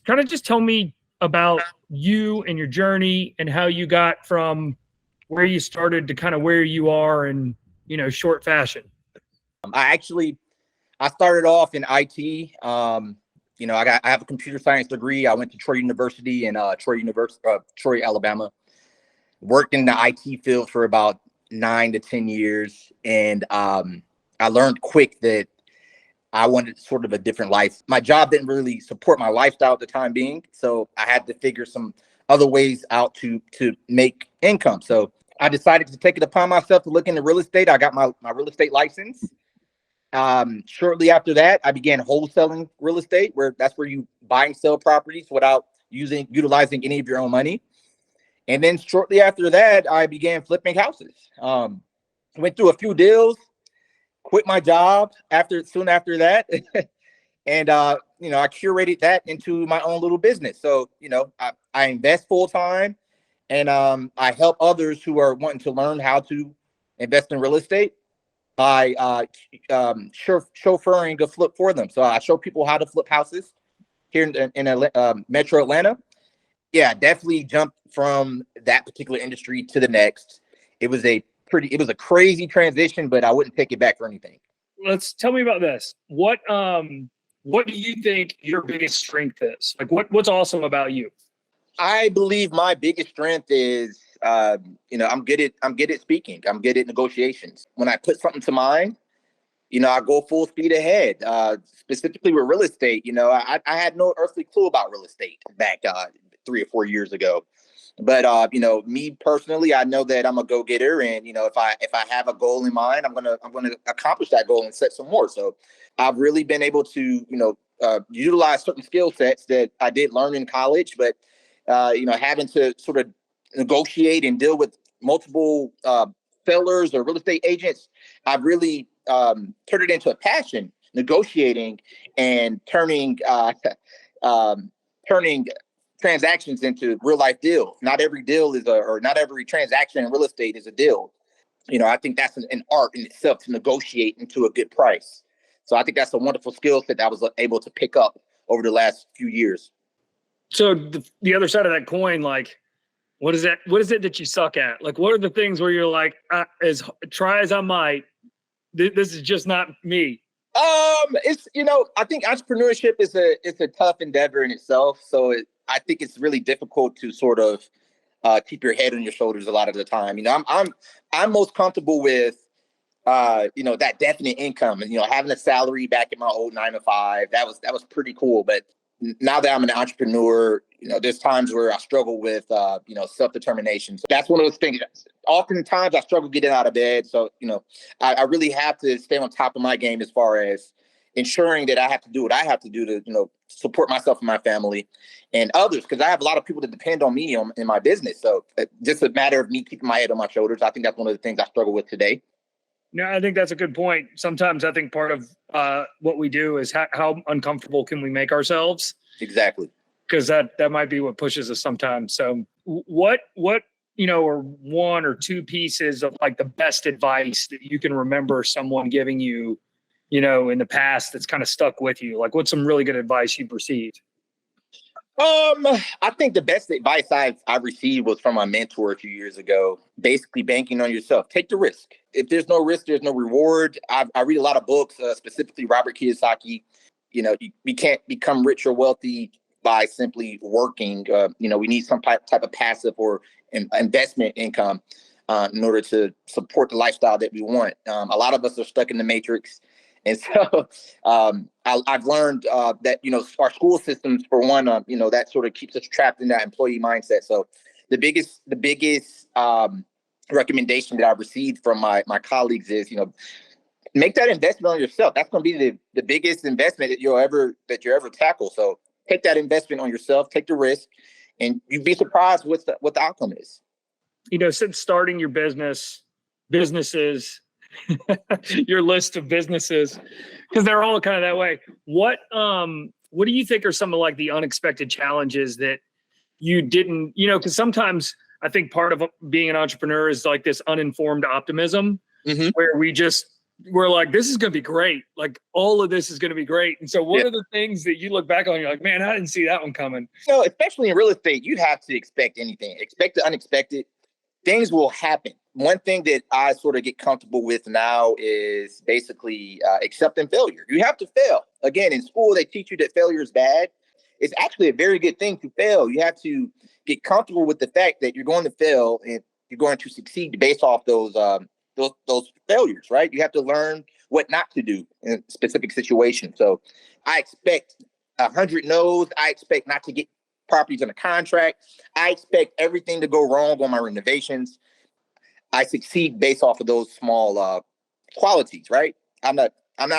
kind of just tell me about you and your journey and how you got from where you started to kind of where you are in, short fashion. I started off in IT. I have a computer science degree. I went to Troy University in Troy, Alabama. Worked in the IT field for about 9 to 10 years. And I learned quick that I wanted sort of a different life. My job didn't really support my lifestyle at the time being. So I had to figure some other ways out to make income. So I decided to take it upon myself to look into real estate. I got my real estate license. Shortly after that, I began wholesaling real estate, that's where you buy and sell properties without utilizing any of your own money. And then shortly after that, I began flipping houses. Went through a few deals, quit my job soon after that. And, I curated that into my own little business. So, I invest full time, and I help others who are wanting to learn how to invest in real estate by chauffeuring a flip for them. So I show people how to flip houses here in Metro Atlanta. Yeah, definitely jumped from that particular industry to the next. It was a crazy transition, but I wouldn't take it back for anything. Tell me about this. What do you think your biggest strength is? Like what's awesome about you? I believe my biggest strength is I'm good at speaking. I'm good at negotiations. When I put something to mind, I go full speed ahead. Specifically with real estate, I had no earthly clue about real estate back 3 or 4 years ago. But me personally, I know that I'm a go-getter, and if I have a goal in mind, I'm gonna accomplish that goal and set some more. So I've really been able to utilize certain skill sets that I did learn in college, but having to sort of negotiate and deal with multiple sellers or real estate agents, I've really turned it into a passion, negotiating and turning transactions into real life deals. Not every deal or not every transaction in real estate is a deal. I think that's an art in itself to negotiate into a good price. So I think that's a wonderful skill set that I was able to pick up over the last few years. So the other side of that coin, like, what is it that you suck at? Like, what are the things where you're like, try as I might, this is just not me? I think entrepreneurship is a tough endeavor in itself. So I think it's really difficult to sort of keep your head on your shoulders a lot of the time. I'm most comfortable with that definite income and having a salary back in my old 9 to 5. That was pretty cool. But now that I'm an entrepreneur, there's times where I struggle with self-determination. So that's one of those things. Oftentimes I struggle getting out of bed. So I really have to stay on top of my game as far as ensuring that I have to do what I have to do to support myself and my family and others, because I have a lot of people that depend on me in my business. So it's just a matter of me keeping my head on my shoulders. I think that's one of the things I struggle with today. No, I think that's a good point. Sometimes I think part of what we do is how uncomfortable can we make ourselves? Exactly. Because that might be what pushes us sometimes. So what are 1 or 2 pieces of like the best advice that you can remember someone giving you, in the past that's kind of stuck with you? Like, what's some really good advice you've received? I think the best advice I received was from my mentor a few years ago. Basically, banking on yourself. Take the risk. If there's no risk, there's no reward. I read a lot of books, specifically Robert Kiyosaki. We can't become rich or wealthy by simply working. We need some type of passive or investment income in order to support the lifestyle that we want. A lot of us are stuck in the matrix. And so I've learned that, our school systems, for one, that sort of keeps us trapped in that employee mindset. So the biggest recommendation that I've received from my colleagues is, make that investment on yourself. That's going to be the biggest investment that you'll ever tackle. So take that investment on yourself, take the risk, and you'd be surprised what the outcome is. Since starting your businesses, your list of businesses, because they're all kind of that way. What do you think are some of like the unexpected challenges that you didn't, because sometimes I think part of being an entrepreneur is like this uninformed optimism, where we just we're like, this is going to be great. Like all of this is going to be great. And so what are the things that you look back on? You're like, man, I didn't see that one coming. So especially in real estate, you have to expect anything. Expect the unexpected. Things will happen. One thing that I sort of get comfortable with now is basically accepting failure. You have to fail. Again, in school, they teach you that failure is bad. It's actually a very good thing to fail. You have to get comfortable with the fact that you're going to fail and you're going to succeed based off those failures, right? You have to learn what not to do in specific situations. So I expect 100 no's. I expect not to get properties on a contract. I expect everything to go wrong on my renovations. I succeed based off of those small qualities, right? I'm not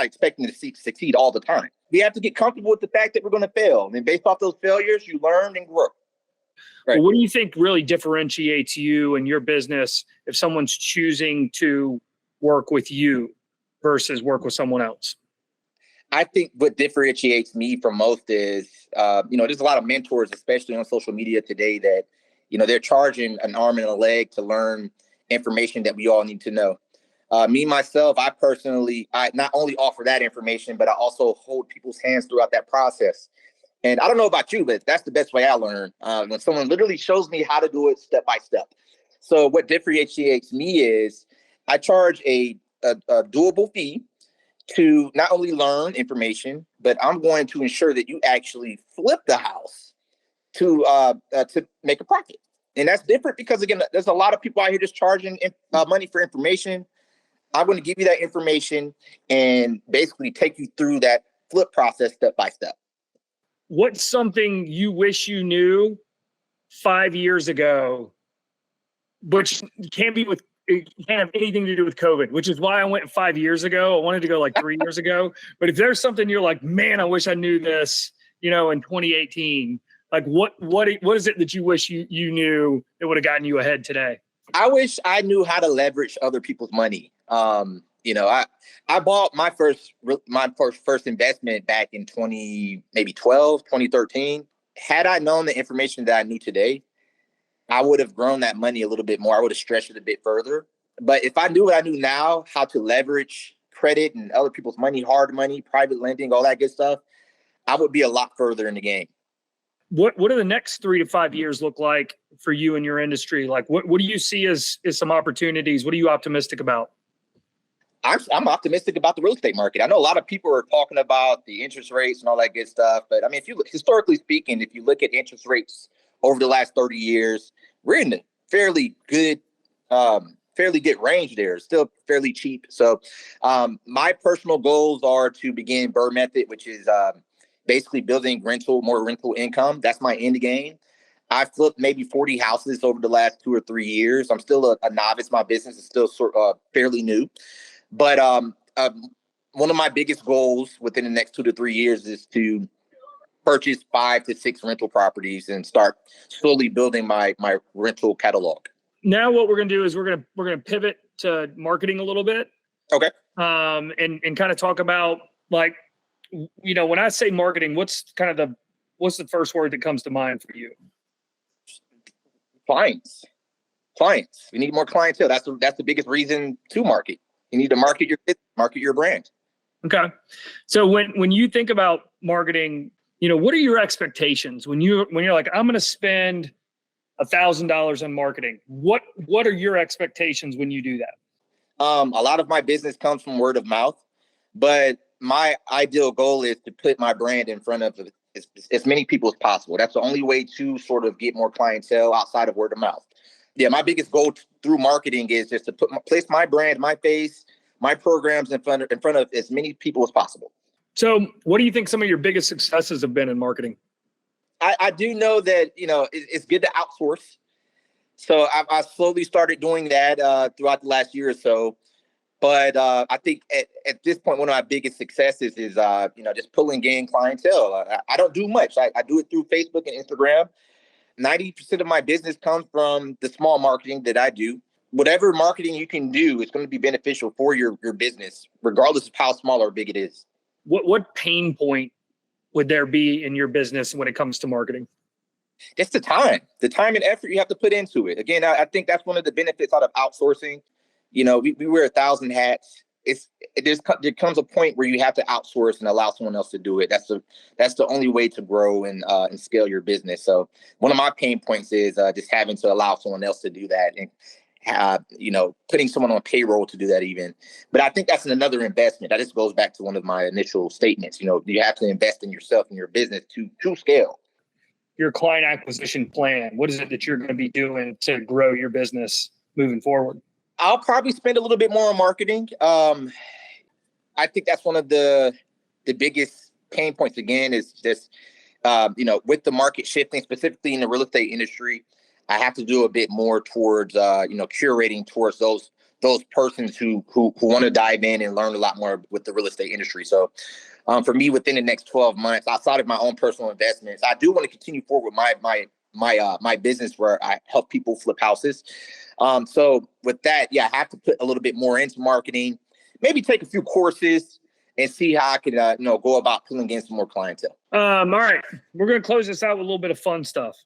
expecting to succeed all the time. We have to get comfortable with the fact that we're going to fail. And based off those failures, you learn and grow. Right. Well, what do you think really differentiates you and your business if someone's choosing to work with you versus work with someone else? I think what differentiates me from most is, there's a lot of mentors, especially on social media today, that, they're charging an arm and a leg to learn information that we all need to know. Me, myself, I not only offer that information, but I also hold people's hands throughout that process. And I don't know about you, but that's the best way I learn, when someone literally shows me how to do it step by step. So what differentiates me is I charge a doable fee to not only learn information, but I'm going to ensure that you actually flip the house to make a profit. And that's different because, again, there's a lot of people out here just charging money for information. I'm going to give you that information and basically take you through that flip process step by step. What's something you wish you knew 5 years ago, which it can't have anything to do with COVID, which is why I went 5 years ago. I wanted to go like 3 years ago. But if there's something you're like, man, I wish I knew this, in 2018, like what is it that you wish you knew that would have gotten you ahead today? I wish I knew how to leverage other people's money. I bought my first investment back in 2013. Had I known the information that I knew today, I would have grown that money a little bit more. I would have stretched it a bit further. But if I knew what I knew now, how to leverage credit and other people's money, hard money, private lending, all that good stuff, I would be a lot further in the game. What do the next 3 to 5 years look like for you in your industry? Like what do you see as some opportunities? What are you optimistic about? I'm optimistic about the real estate market. I know a lot of people are talking about the interest rates and all that good stuff, but I mean, historically speaking, if you look at interest rates over the last 30 years, we're in a fairly good range there. Still fairly cheap. So my personal goals are to begin BRRRR method, which is basically building more rental income. That's my end game. I flipped maybe 40 houses over the last 2 or 3 years. I'm still a novice. My business is still fairly new. But one of my biggest goals within the next 2 to 3 years is to purchase 5 to 6 rental properties and start slowly building my rental catalog. Now what we're going to do is we're going to pivot to marketing a little bit. Okay. And kind of talk about, like, when I say marketing, what's the first word that comes to mind for you? Clients. We need more clientele. That's the biggest reason to market. You need to market your brand. Okay. So when you think about marketing, what are your expectations when you're like, I'm going to spend $1,000 on marketing? What are your expectations when you do that? A lot of my business comes from word of mouth, but my ideal goal is to put my brand in front of as many people as possible. That's the only way to sort of get more clientele outside of word of mouth. Yeah, my biggest goal through marketing is just to place my brand, my face, my programs in front of as many people as possible. So what do you think some of your biggest successes have been in marketing? I do know that, it's good to outsource. So I slowly started doing that throughout the last year or so. But I think at this point, one of my biggest successes is, just pulling in clientele. I don't do much. I do it through Facebook and Instagram. 90% of my business comes from the small marketing that I do. Whatever marketing you can do is going to be beneficial for your business, regardless of how small or big it is. What pain point would there be in your business when it comes to marketing? Just the time and effort you have to put into it. Again, I think that's one of the benefits out of outsourcing. We wear 1,000 hats there comes a point where you have to outsource and allow someone else to do it. That's the only way to grow and scale your business. So one of my pain points is just having to allow someone else to do that, and putting someone on payroll to do that even. But I think that's another investment. That just goes back to one of my initial statements. You have to invest in yourself and your business to scale. Your client acquisition plan, what is it that you're going to be doing to grow your business moving forward? I'll probably spend a little bit more on marketing. I think that's one of the biggest pain points, again, is just, with the market shifting, specifically in the real estate industry, I have to do a bit more towards, curating towards those persons who want to dive in and learn a lot more with the real estate industry. So for me, within the next 12 months, outside of my own personal investments, I do want to continue forward with my business where I help people flip houses. So with that, I have to put a little bit more into marketing, maybe take a few courses and see how I can, go about pulling in some more clientele. All right. We're going to close this out with a little bit of fun stuff.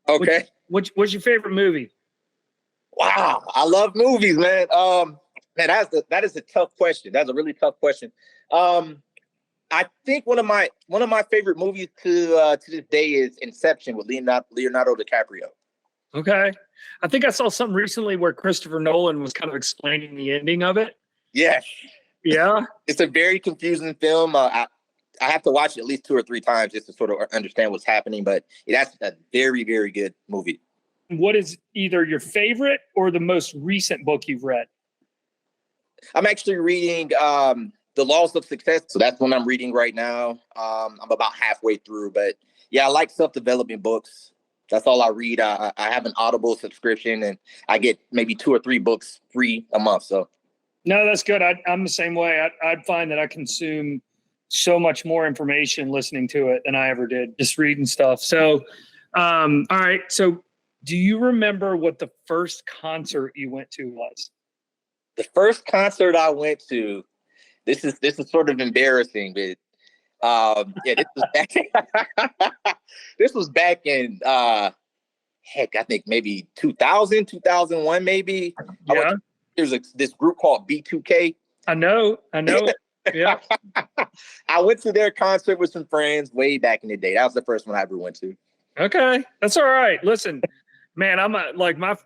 Okay. What's your favorite movie? Wow. I love movies, man. Man, that is a tough question. That's a really tough question. I think one of my favorite movies to this day is Inception with Leonardo DiCaprio. Okay. I think I saw something recently where Christopher Nolan was kind of explaining the ending of it. Yes. Yeah. It's a very confusing film. I have to watch it at least 2 or 3 times just to sort of understand what's happening, but that's a very, very good movie. What is either your favorite or the most recent book you've read? I'm actually reading The Laws of Success. So that's one I'm reading right now. I'm about halfway through, but I like self-development books. That's all I read. I have an Audible subscription and I get maybe 2 or 3 books free a month. So no, that's good. I'm the same way. I'd find that I consume so much more information listening to it than I ever did just reading stuff. So, all right. So do you remember what the first concert you went to was? The first concert I went to, this is sort of embarrassing, but this was back in I think maybe 2000, 2001, maybe. Yeah. There's this group called B2K. I know. Yeah. I went to their concert with some friends way back in the day. That was the first one I ever went to. Okay. That's all right. Listen, man, I'm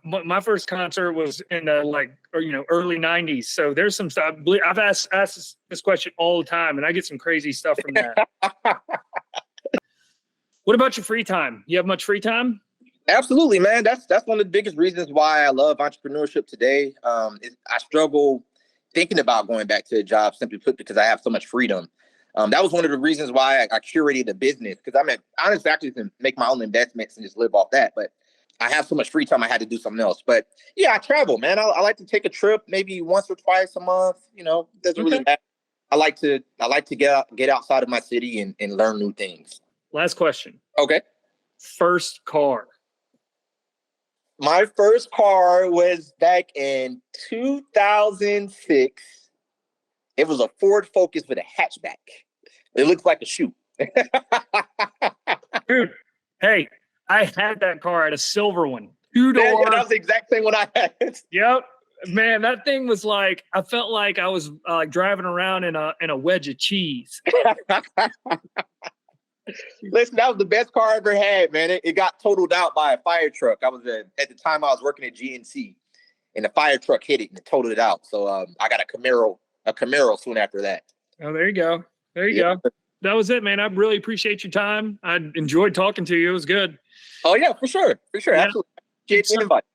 my first concert was in the early 90s. So there's some stuff. I've asked this question all the time and I get some crazy stuff from that. What about your free time? You have much free time? Absolutely, man. That's one of the biggest reasons why I love entrepreneurship today. I struggle thinking about going back to a job, simply put, because I have so much freedom. That was one of the reasons why I curated a business, because honestly, I can make my own investments and just live off that. But I have so much free time, I had to do something else. But I travel, man. I like to take a trip maybe once or twice a month. It doesn't really matter. I like to get outside of my city and learn new things. Last question. Okay. First car. My first car was back in 2006. It was a Ford Focus with a hatchback. It looks like a shoe. Dude, hey, I had that car. I had a silver one. 2-door. Yeah, that was the exact same one I had. Yep. Man, that thing was like, I felt like I was driving around in a wedge of cheese. Listen, that was the best car I ever had, man. It got totaled out by a fire truck. At the time I was working at GNC, and the fire truck hit it and totaled it out. So I got a Camaro soon after that. Oh, there you go. There you go. That was it, man. I really appreciate your time. I enjoyed talking to you. It was good. Oh yeah, for sure. For sure. Yeah. Absolutely.